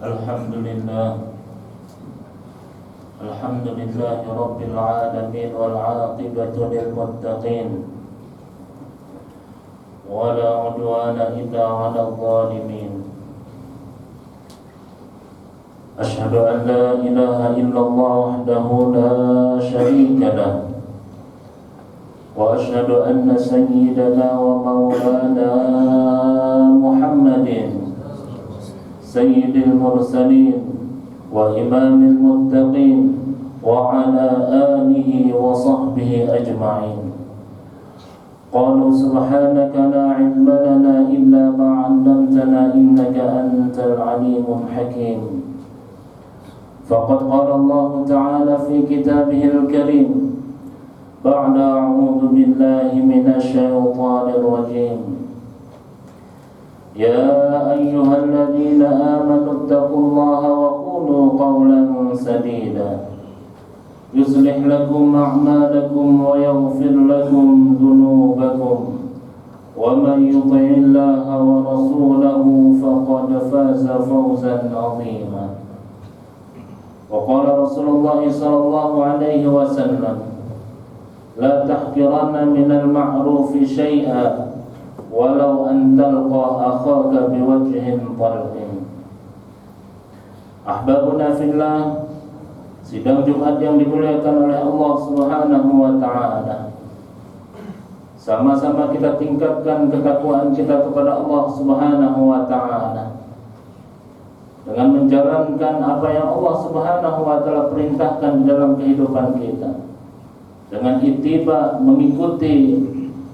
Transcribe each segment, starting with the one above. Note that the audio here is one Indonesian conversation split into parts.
Alhamdulillah Alhamdulillahi Rabbil Alamin wal aqibatu lil muttaqin wala udwana illa 'alal zalimin. Asyhadu an la ilaha illallah wahdahu la syarika lah wa asyhadu anna sayyidana wa maulana Muhammadin sayyidil mursalin wa imamil muttaqin wa ala alihi wa sahbihi ajma'in. Qalu subhanaka la ilma lana illa ma 'allamtana innaka antal alimul hakim. Faqad qala Allah ta'ala fi kitabihil karim ba'da a'udzu billahi minasy syaithanir rajim. يا أيها الذين آمنوا اتقوا الله وقولوا قولا سديدا يصلح لكم أعمالكم ويغفر لكم ذنوبكم ومن يطع الله ورسوله فقد فاز فوزا عظيما. وقال رسول الله صلى الله عليه وسلم لا تحقرن من المعروف شيئا walau an talqa akhaka biwajhin talqin. Ahbabuna fillah, sidang Jumat yang dimuliakan oleh Allah Subhanahu wa taala. Sama-sama kita tingkatkan ketakwaan kita kepada Allah Subhanahu wa taala dengan menjalankan apa yang Allah Subhanahu wa taala perintahkan dalam kehidupan kita, dengan ittiba, mengikuti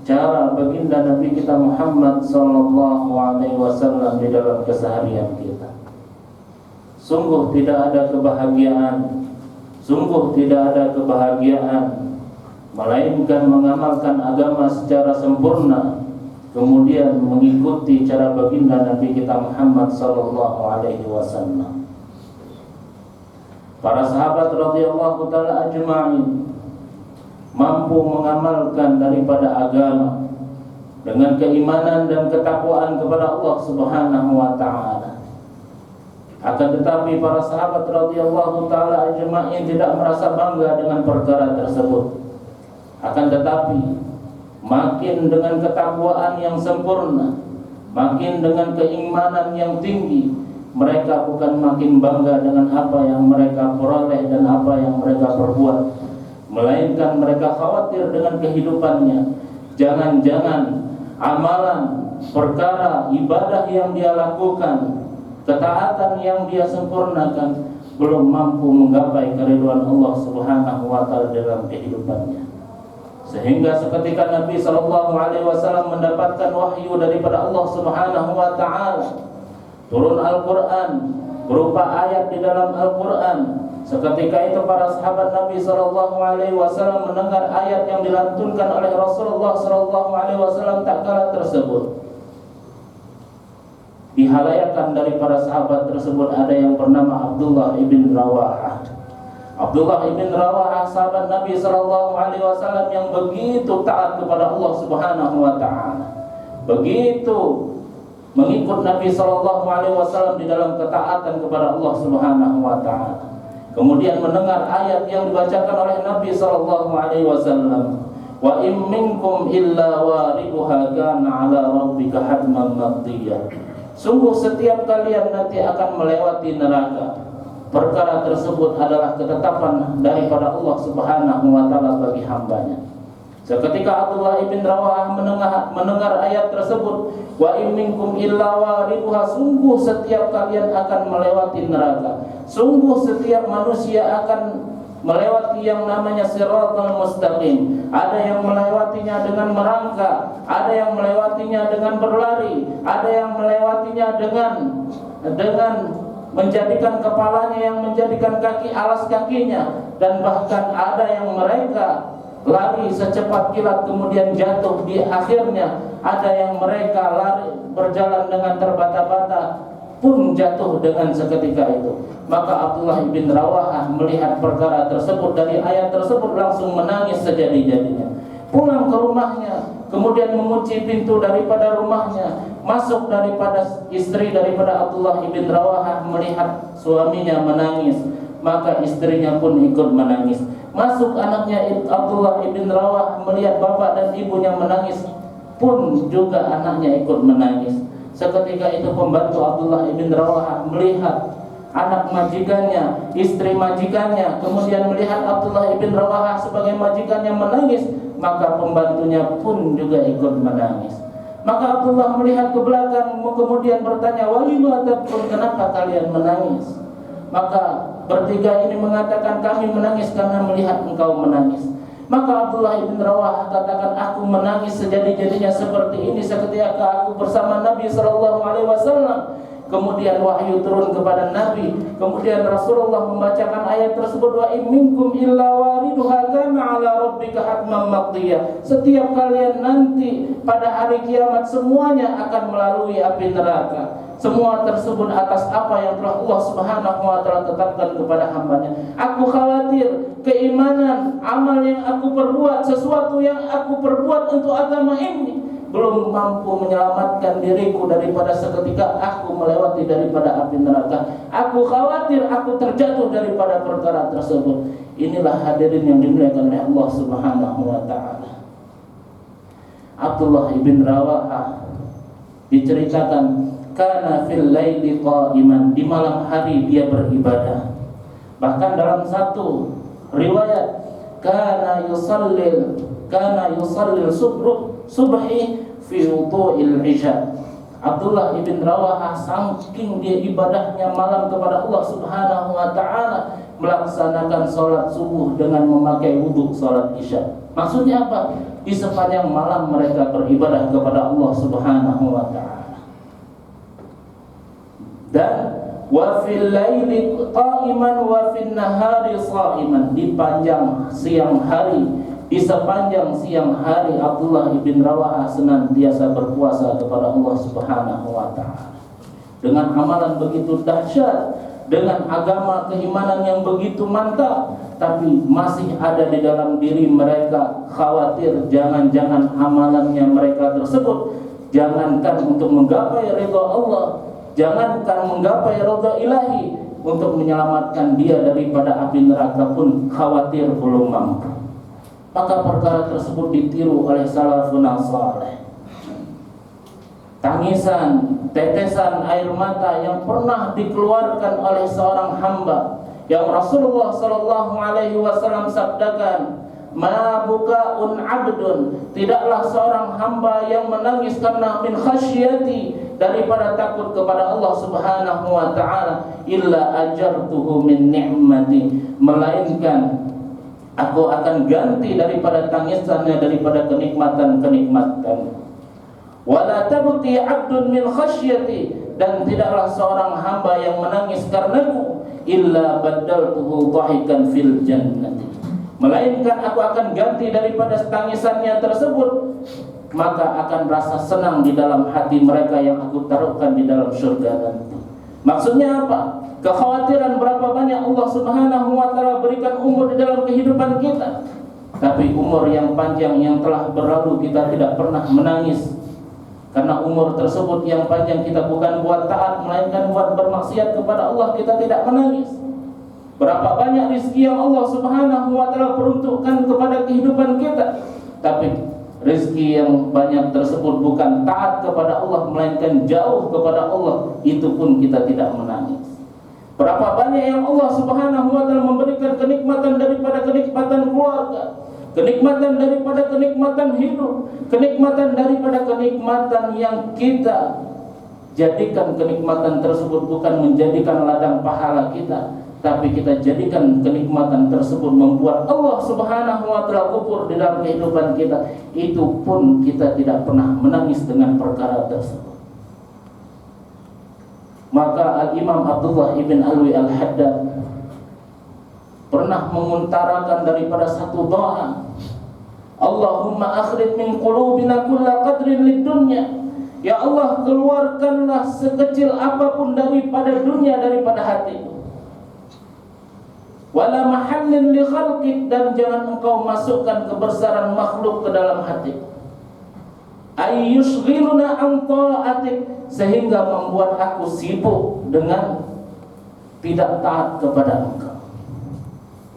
cara baginda Nabi kita Muhammad sallallahu alaihi wasallam di dalam keseharian kita. Sungguh tidak ada kebahagiaan melainkan mengamalkan agama secara sempurna kemudian mengikuti cara baginda Nabi kita Muhammad sallallahu alaihi wasallam. Para sahabat radhiyallahu taala ajma'in mampu mengamalkan daripada agama dengan keimanan dan ketakwaan kepada Allah Subhanahu wa taala. Akan tetapi para sahabat radhiyallahu taala ajma'in tidak merasa bangga dengan perkara tersebut. Akan tetapi makin dengan ketakwaan yang sempurna, makin dengan keimanan yang tinggi, mereka bukan makin bangga dengan apa yang mereka peroleh dan apa yang mereka perbuat, melainkan mereka khawatir dengan kehidupannya. Jangan-jangan amalan, perkara, ibadah yang dia lakukan, ketaatan yang dia sempurnakan belum mampu menggapai keridhaan Allah Subhanahu wa taala dalam kehidupannya. Sehingga seketika Nabi sallallahu alaihi wasallam mendapatkan wahyu daripada Allah Subhanahu wa taala, turun Al-Qur'an berupa ayat di dalam Al-Qur'an. Seketika itu para sahabat Nabi sallallahu alaihi wasallam mendengar ayat yang dilantunkan oleh Rasulullah sallallahu alaihi wasallam tak kala tersebut. Di halayakan dari para sahabat tersebut ada yang bernama Abdullah ibn Rawahah. Abdullah ibn Rawahah sahabat Nabi sallallahu alaihi wasallam yang begitu taat kepada Allah Subhanahu wa taala. Begitu mengikut Nabi sallallahu alaihi wasallam di dalam ketaatan kepada Allah Subhanahu wa taala. Kemudian mendengar ayat yang dibacakan oleh Nabi sallallahu alaihi wasallam, wa in minkum illa wariduha kana 'ala rabbika hatman maqdiyah. Sungguh setiap kalian nanti akan melewati neraka. Perkara tersebut adalah ketetapan daripada Allah Subhanahu wa taala bagi hambanya. Seketika Abdullah ibn Rawahah mendengar ayat tersebut, wa in minkum illa wariduha, sungguh setiap kalian akan melewati neraka. Sungguh setiap manusia akan melewati yang namanya siratal mustaqim. Ada yang melewatinya dengan merangkak, ada yang melewatinya dengan berlari, ada yang melewatinya dengan menjadikan kepalanya yang menjadikan kaki alas kakinya, dan bahkan ada yang mereka lari secepat kilat kemudian jatuh di akhirnya. Ada yang mereka lari berjalan dengan terbata-bata pun jatuh dengan seketika itu. Maka Abdullah bin Rawahah melihat perkara tersebut dari ayat tersebut langsung menangis sejadi-jadinya. pulang ke rumahnya, kemudian mengunci pintu daripada rumahnya, masuk daripada istri daripada Abdullah ibn Rawahah melihat suaminya menangis, maka istrinya pun ikut menangis. Masuk anaknya Abdullah ibn Rawahah melihat bapak dan ibunya menangis, pun juga anaknya ikut menangis. Seketika itu pembantu Abdullah ibn Rawahah melihat anak majikannya, istri majikannya, kemudian melihat Abdullah ibn Rawahah sebagai majikannya menangis, maka pembantunya pun juga ikut menangis. Maka Abdullah melihat ke belakang, kemudian bertanya, "Walima tabkun, kenapa kalian menangis?" Maka bertiga ini mengatakan, "Kami menangis karena melihat engkau menangis." Maka Abdullah ibn Rawahah katakan, "Aku menangis sejadi-jadinya seperti ini seketika aku bersama Nabi SAW. Kemudian wahyu turun kepada Nabi. Kemudian Rasulullah membacakan ayat tersebut, "Wa in minkum illa wariduha kana 'ala rabbika hatman maqdiyah." Setiap kalian nanti pada hari kiamat semuanya akan melalui api neraka. Semua tersebut atas apa yang telah Allah Subhanahu wa taala tetapkan kepada hambanya. Aku khawatir keimanan, amal yang aku perbuat, sesuatu yang aku perbuat untuk agama ini belum mampu menyelamatkan diriku daripada seketika aku melewati daripada api neraka. Aku khawatir aku terjatuh daripada perkara tersebut. Inilah hadirin yang dimuliakan oleh Allah Subhanahu wa taala. Abdullah ibn Rawahah diceritakan kana fil laili qa'iman, di malam hari dia beribadah. Bahkan dalam satu riwayat kana yusallil subhi fi wudu'il isya. Abdullah ibn Rawahah saking dia ibadahnya malam kepada Allah Subhanahu wa taala, melaksanakan salat subuh dengan memakai wudu salat isya. Maksudnya apa? Di sepanjang malam mereka beribadah kepada Allah Subhanahu wa taala. Dan wa fil laili qa'iman wa fin nahari sha'iman, di panjang siang hari, di sepanjang siang hari Abdullah ibn Rawahah senantiasa berpuasa kepada Allah Subhanahu wa taala. Dengan amalan begitu dahsyat, dengan agama keimanan yang begitu mantap, tapi masih ada di dalam diri mereka khawatir jangan-jangan amalannya mereka tersebut jangankan untuk menggapai ridha Allah, jangankan menggapai ridha ilahi, untuk menyelamatkan dia daripada api neraka pun khawatir belum mampu. Maka perkara tersebut ditiru oleh salafun saleh. Tangisan, tetesan air mata yang pernah dikeluarkan oleh seorang hamba yang Rasulullah sallallahu alaihi wasallam sabdakan, "Ma bukaun 'abdun," tidaklah seorang hamba yang menangis karena min khasyati, daripada takut kepada Allah Subhanahu wa taala, "illa ajartuhu min ni'mati," melainkan aku akan ganti daripada tangisannya daripada kenikmatan-kenikmatan. Wala tabki 'abdun min khasyati, dan tidaklah seorang hamba yang menangis karenaku, illa badaltuhu dhahikan fil jannati, melainkan aku akan ganti daripada tangisannya tersebut, maka akan rasa senang di dalam hati mereka yang aku taruhkan di dalam surga nanti. Maksudnya apa? Kekhawatiran berapa banyak Allah Subhanahu wa taala berikan umur di dalam kehidupan kita, tapi umur yang panjang yang telah berlalu kita tidak pernah menangis. Karena umur tersebut yang panjang kita bukan buat taat, melainkan buat bermaksiat kepada Allah, kita tidak menangis. Berapa banyak rezeki yang Allah Subhanahu wa taala peruntukkan kepada kehidupan kita, tapi rezeki yang banyak tersebut bukan taat kepada Allah, melainkan jauh kepada Allah, itu pun kita tidak menangis. Berapa banyak yang Allah Subhanahu wa taala memberikan kenikmatan daripada kenikmatan keluarga, kenikmatan daripada kenikmatan hidup, kenikmatan daripada kenikmatan yang kita jadikan kenikmatan tersebut bukan menjadikan ladang pahala kita, tapi kita jadikan kenikmatan tersebut membuat Allah Subhanahu wa taala kufur di dalam kehidupan kita. Itu pun kita tidak pernah menangis dengan perkara tersebut. Maka Al-Imam Abdullah ibn Alwi Al-Haddad pernah mengutarakan daripada satu doa, Allahumma akhrij min qulubina kulla qadrin lid dunya. Ya Allah, keluarkanlah sekecil apapun daripada dunia daripada hati. wala mahallin li khalqik, dan jangan engkau masukkan kebesaran makhluk ke dalam hati. Ayyushghiluna an ta'atik, sehingga membuat aku sibuk dengan tidak taat kepada engkau.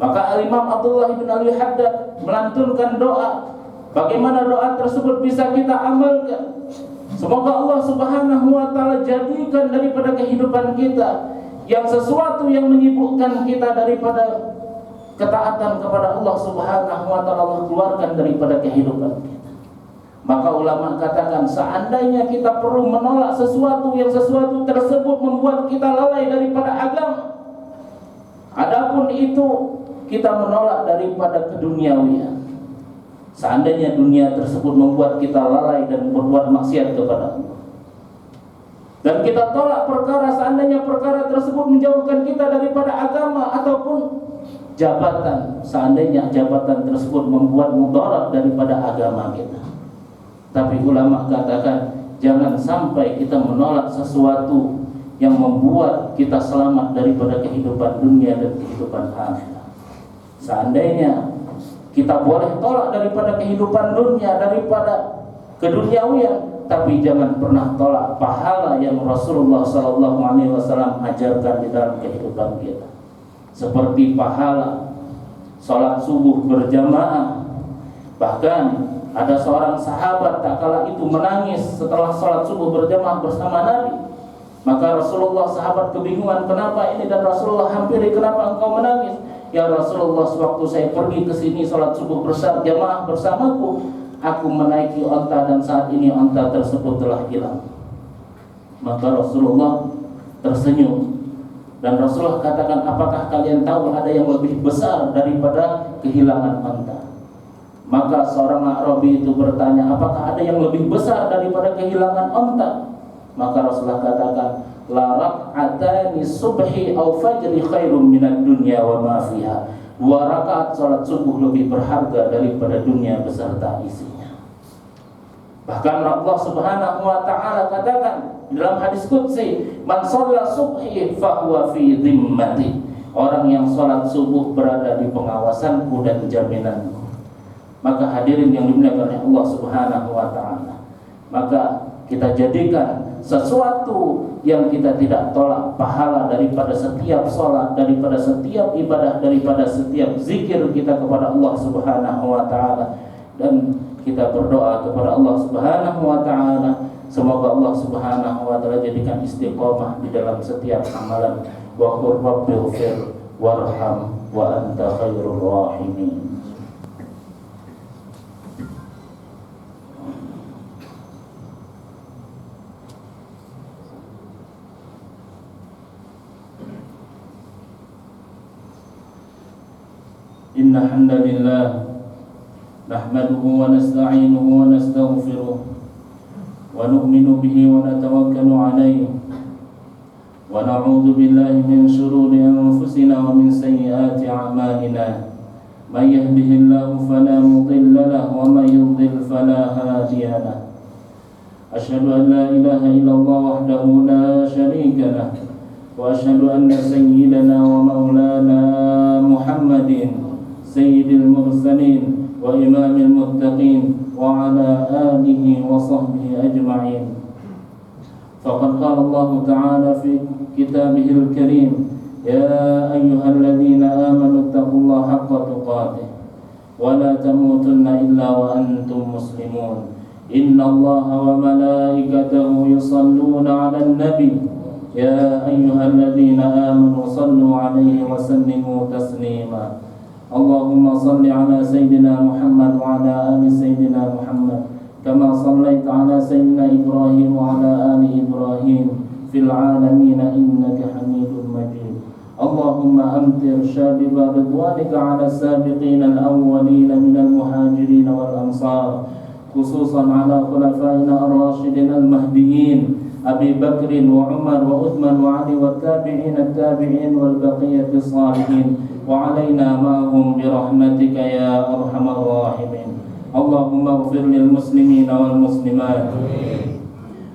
Maka Imam Abdullah bin Ali Haddad melantunkan doa. Bagaimana doa tersebut bisa kita amalkan? Semoga Allah Subhanahu wa taala jadikan daripada kehidupan kita yang sesuatu yang menyibukkan kita daripada ketaatan kepada Allah Subhanahu wa taala, Allah keluarkan daripada kehidupan kita. Maka ulama katakan, seandainya kita perlu menolak sesuatu tersebut membuat kita lalai daripada agama, adapun itu kita menolak daripada keduniawian. Seandainya dunia tersebut membuat kita lalai dan berbuat maksiat kepada Allah, dan kita tolak perkara, seandainya perkara tersebut menjauhkan kita daripada agama ataupun jabatan, seandainya jabatan tersebut membuat mudarat daripada agama kita. Tapi ulama katakan, jangan sampai kita menolak sesuatu yang membuat kita selamat daripada kehidupan dunia dan kehidupan akhirat. Seandainya kita boleh tolak daripada kehidupan dunia, daripada keduniawian, tapi jangan pernah tolak pahala yang Rasulullah SAW ajarkan di dalam kehidupan kita, seperti pahala sholat subuh berjamaah. Bahkan ada seorang sahabat tak kala itu menangis setelah sholat subuh berjamaah bersama Nabi. Maka Rasulullah, sahabat kebingungan, kenapa ini? Dan Rasulullah hampiri, kenapa engkau menangis? Ya Rasulullah, sewaktu saya pergi ke sini sholat subuh berjamaah bersamaku, aku menaiki onta dan saat ini onta tersebut telah hilang. Maka Rasulullah tersenyum dan Rasulullah katakan, apakah kalian tahu ada yang lebih besar daripada kehilangan onta? Maka seorang Arabi itu bertanya, apakah ada yang lebih besar daripada kehilangan onta? Maka Rasulullah katakan, la rak'atani subhi aw fajri khairum minad dunya wa ma fiha. 2 rakaat salat subuh lebih berharga daripada dunia beserta isinya. Bahkan Allah Subhanahu wa taala katakan dalam hadis qudsi, man shalla subhi fa huwa fi dhimmati. Orang yang salat subuh berada di pengawasanku dan jaminanku. Maka hadirin yang dimuliakan oleh Allah Subhanahu wa taala, maka kita jadikan sesuatu yang kita tidak tolak pahala daripada setiap sholat, daripada setiap ibadah, daripada setiap zikir kita kepada Allah Subhanahu wa taala, dan kita berdoa kepada Allah Subhanahu wa taala semoga Allah Subhanahu wa taala jadikan istiqomah di dalam setiap amalan. Wa qur rabbighfir warham wa anta khairur rahimin. Inna hamdalillah nahmaduhu wa nasta'inuhu wa nastaghfiruh wa nu'minu bihi wa natawakkalu alayhi wa na'udzu billahi min shururi anfusina wa min sayyiati a'malina. May yahdihillahu fala mudilla lahu wa may yudlil fala hadiya lahu. Asyhadu an la ilaha illallah wahdahu la syarika lahu wa asyhadu anna sayyidana wa maulana Muhammadin sayyidil mursalin wa imamil muttaqin wa ala alihi wa sahbihi ajma'in. Faqad qala Allah ta'ala fi kitabihil karim, ya ayyuhalladzina amanu taqullaha haqqa tuqatih wa la tamutunna illa wa antum muslimun. Inna Allaha wa malaikatahu yusalluna 'alan nabi, ya ayyuhalladzina amanu sallu 'alaihi wa sallimu taslima. Allahumma salli ala Sayyidina Muhammad wa ala ali Sayyidina Muhammad kama sallaita ala Sayyidina Ibrahim wa ala ali Ibrahim fil alamin innaka Hamidum Majid. Allahumma amtir shabiba ridwanika ala sabiqin al-awwalin minal muhajirin wal ansar, khususan ala khulafaina ar-rashidin al-mahdiyyin Abi Bakrin wa Umar wa Uthman wa Ali wa tabi'in at-tabi'in wal baqiyati salihin wa alaina ma'hum birahmatika ya arhamar rahimin. Allahumma ighfir lil muslimina wal muslimat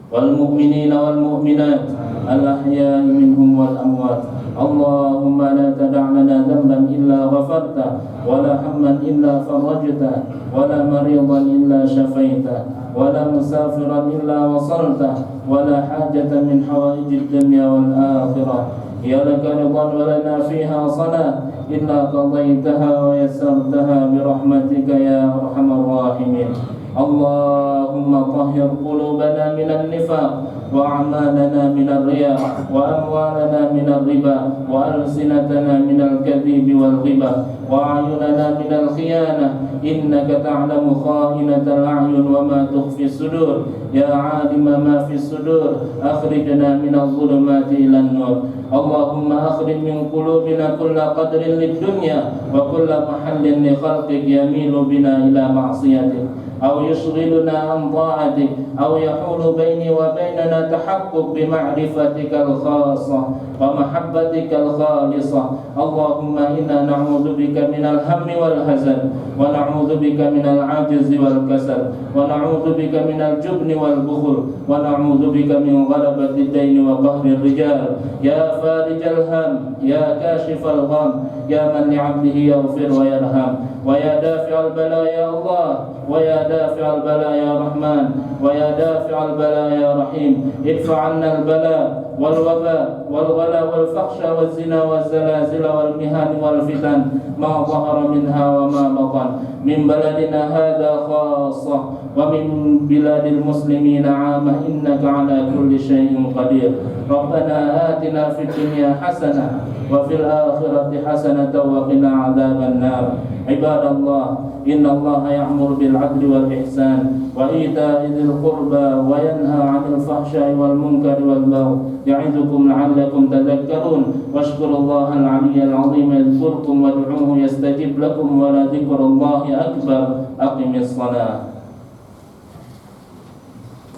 wal mu'minina wal mu'minat الأحياء منهم والأموات. اللهم لا تدع لنا ذنبا إلا غفرته، ولا هما إلا فرجته، ولا مريضا إلا شفيته، ولا مسافرا إلا وصلته، ولا حاجة من حوائج الدنيا والآخرة هي لك رضا ولنا فيها صلاة إلا قضيتها ويسرتها برحمتك يا أرحم الراحمين. اللهم طهر قلوبنا من النفاق، وأعمالنا من الرياء، وأموالنا من الربا، وألسنتنا من الكذب والغيبة، وأعيننا من الخيانة. إنك تعلم خائنة الأعين وما تخفي الصدور. يا عالم ما في الصدور أخرجنا من الظلمات إلى النور. اللهم أخرج من قلوبنا كل قدر للدنيا وكل محل لخلقك يميل بنا إلى معصيتك أو يشغلنا عن طاعتك أو يحول بيني وبيننا تحقق بمعرفتك الخاصة ومحبتك الخالصة. اللهم إنا نعوذ بك من الهم والحزن، ونعوذ بك من العجز والكسل، ونعوذ بك من الجبن والبخل، ونعوذ بك من غلبة الدين وقهر الرجال. يا فارج الهم، يا كاشف الغم، يا من لعبده يغفر ويرحم، ويا دافع البلاء يا الله، ويا دافع البلاء يا رحمن، ويا دافع البلاء يا رحيم. ادفع عنا البلاء والوباء والغلا والفحش والزنا والزلازل والمهان والفتن ما ظهر منها وما بطن، من بلدنا هذا خاصة ومن بلاد المسلمين عامة، إنك على كل شيء قدير. ربنا آتنا في الدنيا حسنة وفي الآخرة حسنة وقنا عذاب النار. عباد الله، إن الله يأمر بالعدل والإحسان وإيتاء ذي القربى وينهى عن الفحشاء والمنكر والبغي يعظكم لعلكم تذكرون. واشكروا الله العلي العظيم يذكركم وادعوه يستجب لكم ولذكر الله أكبر. أقم الصلاة.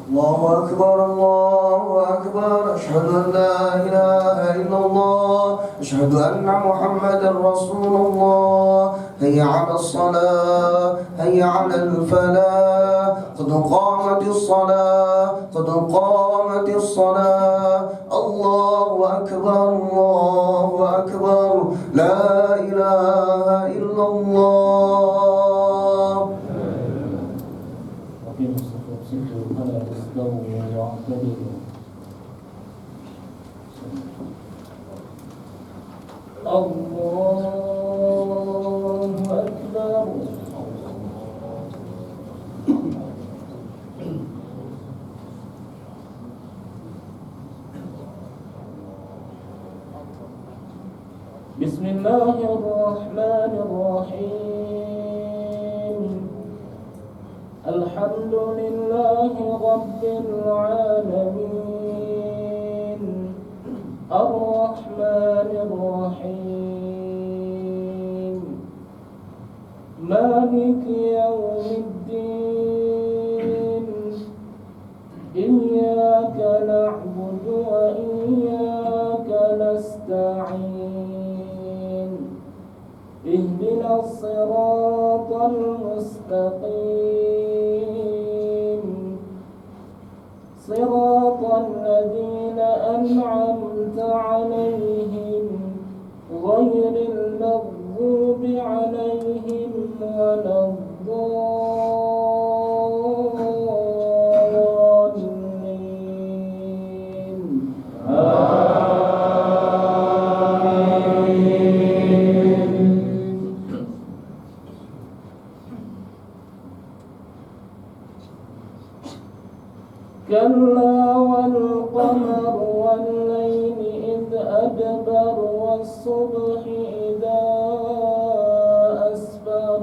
الله أكبر الله أكبر. أشهد أن لا إله إلا الله، أشهد أن محمدا رسول الله. هيا على الصلاة، هيا على الفلاح، قد قامت الصلاة، قد قامت الصلاة. الله أكبر الله أكبر. لا إله إلا الله. الله أكبر. بسم الله الرحمن الرحيم. الحمد لله رب العالمين، الرحمن الرحيم، مالك يوم الدين. إياك نعبد وإياك نستعين. اهدنا الصراط المستقيم، صراط الذين أنعمت عليهم غير المغضوب عليهم ولا الضالين. كلا والقمر والليل إذ أدبر والصبح إذا أسفر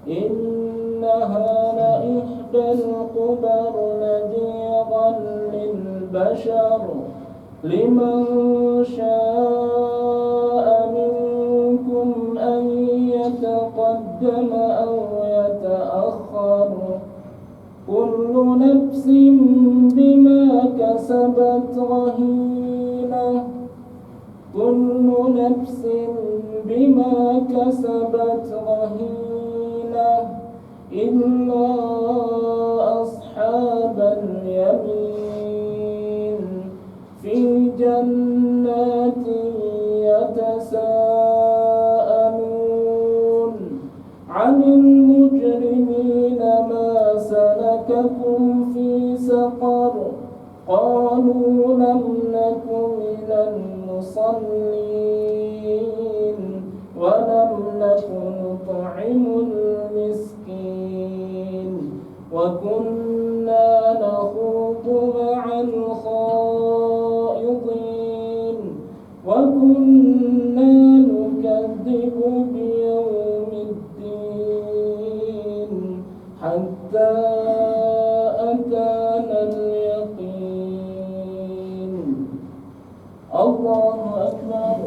إنها لإحدى الكبر نذيرا للبشر لمن شاء منكم أن يتقدم أو يتأخر كل نفس بما كسبت رهينة كل نفس بما كسبت رهينة إلا أصحاب اليمين في جنات يتساءلون عن المجرمين ما سلككم في سقر قالوا لم نك من المصلين ولم نك نطعم المسكين وكنا نخوض مع الخائضين وكنا نكذب بيوم الدين حتى أتانا اليقين. الله أكبر.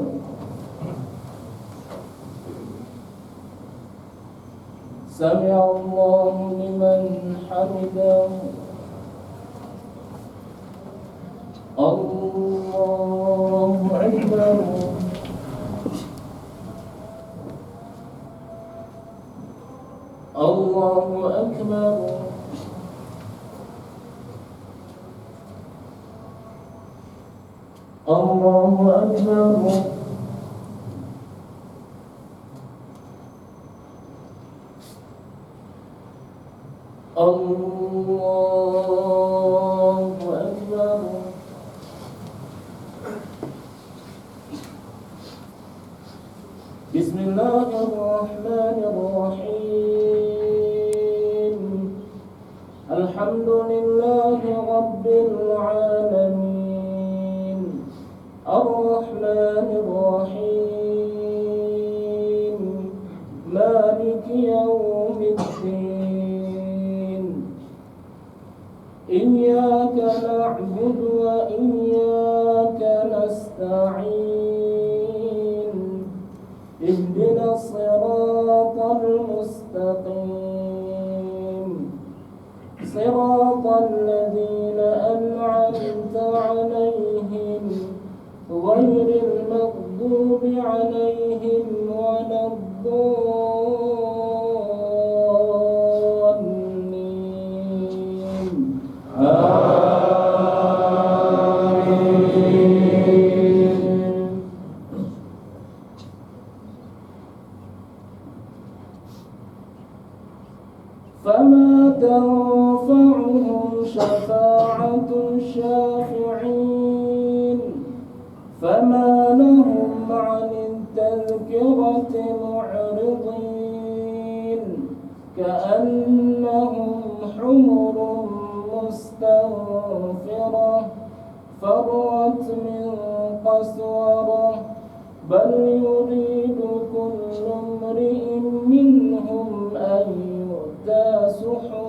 سمع الله لمن حمده. الله أكبر. الله أكبر. الله أكبر. الله أكبر. بسم الله الرحمن الرحيم. الحمد لله رب العالمين الرحمن الرحيم مالك يوم الدين إياك نعبد وإياك نستعين اهدنا الصراط المستقيم صراط الذين أنعمت عليهم غير المغضوب عليهم ولا الضالين. آمين. فما تنفعهم شفاعة الشافعين فما لهم عن التذكرة معرضين كأنهم حمر مستنفرة فرت من قسورة بل يريد كل امرئ منهم أن يؤتى صحفا